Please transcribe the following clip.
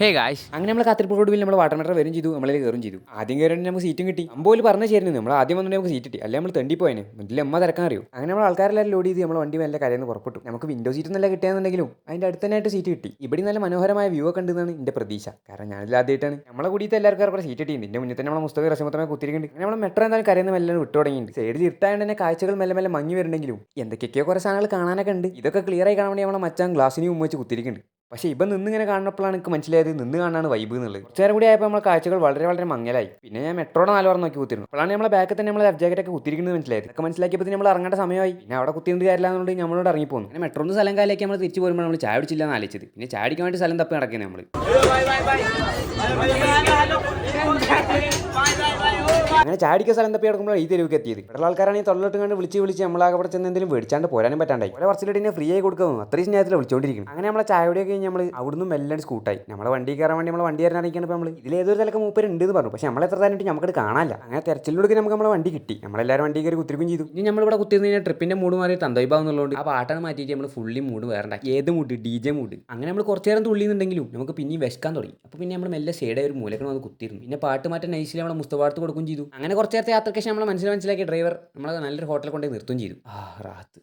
Hey guys, അങ്ങനെ നമ്മൾ കാത്തിരിപ്പോട് നമ്മൾ വാട്ടർ മെട്രോ വരും ചെയ്തു, നമ്മളിൽ കയറും ചെയ്തു. ആദ്യം കയറി നമുക്ക് സീറ്റും കിട്ടി. അമ്പോല് പറഞ്ഞു ചേരുന്നു നമ്മൾ ആദ്യം വന്നിട്ട് നമുക്ക് സീറ്റ് കിട്ടി, അല്ലെ നമ്മൾ തെണ്ടിപ്പോയനെ മുന്നിൽ അമ്മ തിരക്കാൻ അറിയും. അങ്ങനെ നമ്മൾ ആൾക്കാരെല്ലാം ലോഡ് ചെയ്ത് നമ്മൾ വണ്ടി നല്ല കരയെന്ന് പുറപ്പെട്ടു. നമുക്ക് വിൻഡോ സീറ്റ് നല്ല കിട്ടിയാണെന്നുണ്ടെങ്കിലും അതിന്റെ അടുത്ത് തന്നെയായിട്ട് സീറ്റ് കിട്ടി. ഇവിടെ നല്ല മനോഹരമായ വ്യൂ ഒക്കെ ഉണ്ടെന്നാണ് എന്റെ പ്രതീക്ഷ. കാരണം ഞാനിത് ആദ്യമായിട്ടാണ് നമ്മളെ കൂടിയിട്ട് എല്ലാവർക്കും കൂടെ സീറ്റ് കിട്ടിയിട്ടുണ്ട്. എന്റെ മുന്നിൽ തന്നെ നമ്മളെ മുസ്തഫ റസമത്തമായി കുത്തിരിക്കുന്നുണ്ട്. അങ്ങനെ നമ്മൾ മെട്രോ എന്തായാലും കരയെന്ന് മെല്ലെ വിട്ടു തുടങ്ങിയിട്ടുണ്ട്. സൈഡിൽ ഇരുട്ടായതുകൊണ്ട് തന്നെ കാഴ്ചകൾ മെല്ലെ മെല്ലെ മങ്ങി വരുന്നെങ്കിലും എന്തൊക്കെയൊക്കെയോ കുറേ സാധനങ്ങൾ കാണാനൊക്കെ ഉണ്ട്. ഇതൊക്കെ ക്ലിയർ ആയി കാണാൻ വേണ്ടി നമ്മളെ മച്ചാൻ ഗ്ലാസിന് മുമ്പ് വെച്ച് കുത്തിരിക്കുന്നുണ്ട്. പക്ഷേ ഇപ്പം നിന്നിങ്ങനെ കാണുമ്പോഴാണ് എനിക്ക് മനസ്സിലായത് നിന്ന് കാണാനാണ് വൈബ് എന്നുള്ളത്. കുറച്ച് നേരം കൂടി ആയപ്പോൾ നമ്മൾ കാഴ്ചകൾ വളരെ വളരെ മങ്ങലായി. പിന്നെ ഞാൻ മെട്രോയുടെ 4 വാരം നോക്കി കുത്തിരുന്നു. അപ്പോഴാണ് നമ്മളെ ബാക്കിൽ തന്നെ നമ്മൾ ലൈഫ് ജാക്കറ്റ് ഒക്കെ കുത്തിരിക്കുന്നത് മനസ്സിലായത്. ഒക്കെ മനസ്സിലാക്കിയപ്പോൾ നമ്മൾ ഇറങ്ങേണ്ട സമയമായി. പിന്നെ അവിടെ കുത്തിയിട്ട് കാര്യമില്ല എന്നുകൊണ്ട് നമ്മളോട് ഇറങ്ങിപ്പോന്നു. പിന്നെ മെട്രോന്ന് സ്ഥലം കാലിലേക്ക് നമ്മൾ തിരിച്ചു പോരുമ്പോൾ നമ്മൾ ചായ പിടിച്ചില്ല എന്ന് ആലോചിച്ചത്. പിന്നെ ചായ അടിക്കാൻ വേണ്ടി സ്ഥലം തപ്പി നടക്കുന്നത് നമ്മൾ. അങ്ങനെ ചാടിക്ക സ്ഥലം തപ്പി കിടക്കുമ്പോൾ ഈ തെരുവുക്ക് എത്തിയത്. ഇവിടെ ആൾക്കാരാണെങ്കിൽ തൊള്ളിട്ട് കണ്ട് വിളിച്ച് നമ്മളാകെ അവിടെ ചെന്ന് എന്തെങ്കിലും മേടിച്ചാണ്ട് പോരാനും പറ്റാണ്ടായി. ഓരോ വർഷത്തിലിട്ട് ഫ്രീ ആയി കൊടുക്കുന്നു. അത്രയും സ്നേഹത്തിൽ വിളിച്ചുകൊണ്ടിരിക്കുന്നു. അങ്ങനെ നമ്മളെ ചായയോടെയൊക്കെ കഴിഞ്ഞ് നമ്മൾ അവിടുന്ന് മെല്ലെ സ്കൂട്ടായി. നമ്മളെ വണ്ടി കയറാൻ വേണ്ടി നമ്മളെ വണ്ടി കയറാനിരിക്കുകയാണ്. നമ്മൾ ഇതിലേതൊരു തലക്ക് മൂപ്പര് ഉണ്ട് എന്ന് പറഞ്ഞു. പക്ഷേ നമ്മൾ എത്ര തന്നിട്ട് നമുക്കത് കാണാനില്ല. അങ്ങനെ തെരച്ചിലൂടെ നമുക്ക് നമ്മളെ വണ്ടി കിട്ടി. നമ്മളെല്ലാവരും വണ്ടി കയറി കുത്തിരിക്കും ചെയ്തു. ഇനി നമ്മളിവിടെ കുത്തിരുന്ന് ട്രിപ്പിന്റെ മൂഡ് മാറി തന്തോയിബാവ് എന്നുള്ളതുകൊണ്ട് ആ പാട്ടാണ് മാറ്റിയിട്ട് നമ്മൾ ഫുള്ളി മൂഡ് വേറെ ഏത് മൂഡ് DJ മൂഡ്. അങ്ങനെ നമ്മൾ കുറച്ച് നേരം തുള്ളിയുന്നുണ്ടെങ്കിലും നമുക്ക് പിന്നെയും വിശക്കാൻ തുടങ്ങി. അപ്പോൾ പിന്നെ നമ്മൾ മെല്ലെ സൈഡായി ഒരു മൂലക്കണം വന്ന് കുത്തിയിരുന്നു. പിന്നെ പാട്ട് മാറ്റാൻ നൈസിൽ നമ്മളെ മുസ്തഫാർത്ത് കൊടുക്കുകയും ചെയ്തു. അങ്ങനെ കുറച്ച് നേരത്തെ യാത്രയ്ക്ക് നമ്മൾ മനസ്സിലാക്കിയ ഡ്രൈവർ നമ്മളെ നല്ലൊരു ഹോട്ടലിൽ കൊണ്ടുപോയി നിർത്തുകയും ചെയ്തു. റാത്ത്.